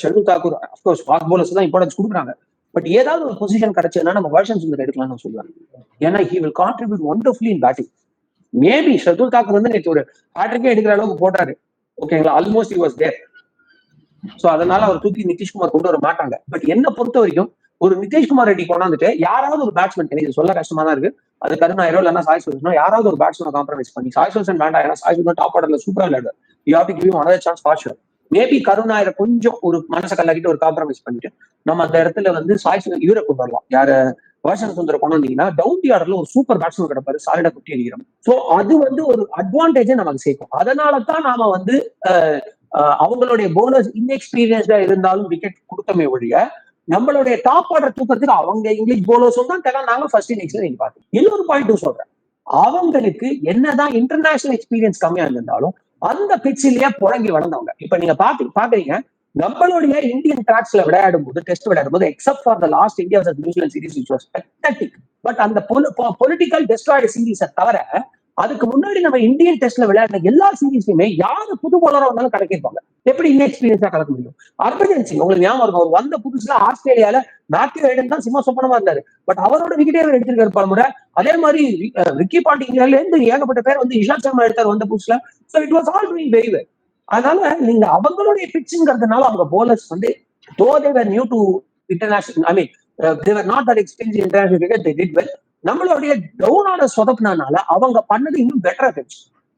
Shardul Thakur of course fast bowlers தான் importance கொடுக்குறாங்க. But ஏதாவது ஒரு பொசிஷன் கிடைச்சதுன்னா நம்ம வெர்ஷன் சுந்தர் எடுக்கலாம்னு சொல்லுவாங்க. ஏன்னா he will contribute wonderfully in batting. Maybe Shardul Thakur வந்து நேற்று ஒரு ஹேட்ரிக்கே எடுக்கிற அளவுக்கு போட்டாரு, ஓகேங்களா, almost he was there. So அதனால அவர் தூக்கி நிதிஷ்குமார் கொண்டு வர மாட்டாங்க. பட் என்ன பொறுத்த வரைக்கும் ஒரு நிதிஷ்குமார் ரெட்டி கொண்டாந்துட்டு யாராவது ஒரு பேட்ஸ்மேன், எனக்கு சொல்ல கஷ்டமா தான் இருக்கு, அது கருணாயிரோ இல்லைன்னா சாய் சுதர்ஷனோ யாராவது ஒரு பேட்ஸ்மேனை காம்ப்ரமைஸ் பண்ணி, சாய் சுதர்ஷன் வேண்டாம் ஏன்னா சாய் சுதர்ஷன் டாப் ஆர்டர்ல சூப்பரா விளையாடு, you have to give him another chance for sure. Maybe கருணாயிரை கொஞ்சம் ஒரு மனசை கல்லாக்கிட்டு ஒரு காம்ப்ரமைஸ் பண்ணிட்டு நம்ம அந்த இடத்துல வந்து சாய் சுதர் இவரை கொண்டு வரலாம். யாரு வர்ஷன் சுந்தர கொண்டு வந்தீங்கன்னா டவுன் தி ஆர்டர்ல ஒரு சூப்பர் பேட்ஸ்மேன் கிடப்பாரு, சாலிடா குட்டி அடிக்கிறோம். சோ அது வந்து ஒரு அட்வான்டேஜை நமக்கு சேர்க்கும். அதனாலதான் நாம வந்து அவங்களுடைய போனஸ் இன்எக்ஸ்பீரியன்ஸ்டா இருந்தாலும் விக்கெட் கொடுத்தமே ஒழிய நம்மளுடைய டாப் ஆர்டர் தூக்கிறதுக்கு அவங்க இங்கிலீஷ் போலர்ஸும் தான் நாங்க ஃபர்ஸ்ட் இன்னிங்ஸ்ல நீங்க பாத்தோம். இன்னொரு பாயிண்ட் சொல்றேன், அவங்களுக்கு என்னதான் இன்டர்நேஷனல் எக்ஸ்பீரியன்ஸ் கம்மியா இருந்தாலும் அந்த பிச்சிலேயே புழங்கி வளர்ந்தவங்க. இப்ப நீங்க பாக்குறீங்க நம்மளுடைய இந்தியன் ட்ராக்ஸ்ல விளையாடும் போது, டெஸ்ட் விளையாடும் போது, except for the last India versus New Zealand series which was pathetic, but அந்த பொலிட்டிக்கல் டெஸ்ட்ராய்டு சீரீஸை தவிர அதுக்கு முன்னாடி நம்ம இந்தியன் டெஸ்ட்ல விளையாடுற எல்லா சீரீஸ்லயுமே யாரு புது பவுலரா வந்தாலும் கலக்கிருப்பாங்க. எப்படி இன்எக்ஸ்பீரியன்ஸா கலக்க முடியும்? ஹர்பஜன் சிங் உங்களுக்கு ஞாபகம் இருக்கும், அவர் வந்த புதுசுல ஆஸ்திரேலியால மேத்யூ ஹேடன் தான் சிம்ம சொப்பனமா இருந்தாரு, பட் அவரோட விக்கெட்டே அவர் எடுத்திருக்காரு பல முறை. அதே மாதிரி ரிக்கி பாண்டிங்ல இருந்து ஏகப்பட்ட பேர் வந்து இஷாந்த் சர்மா எடுத்தார் வந்த புதுசுல. So it was all doing very well. அதனால நீங்க அவங்களுடைய பிச்சுங்கிறதுனால அவங்க போலர்ஸ் வந்து though they were new to international, I mean they were not that experience international cricket, they did well. நம்மளுடைய டவுனான சொதப்பினால அவங்க பண்ணது இன்னும் பெட்டரா இருந்துச்சு.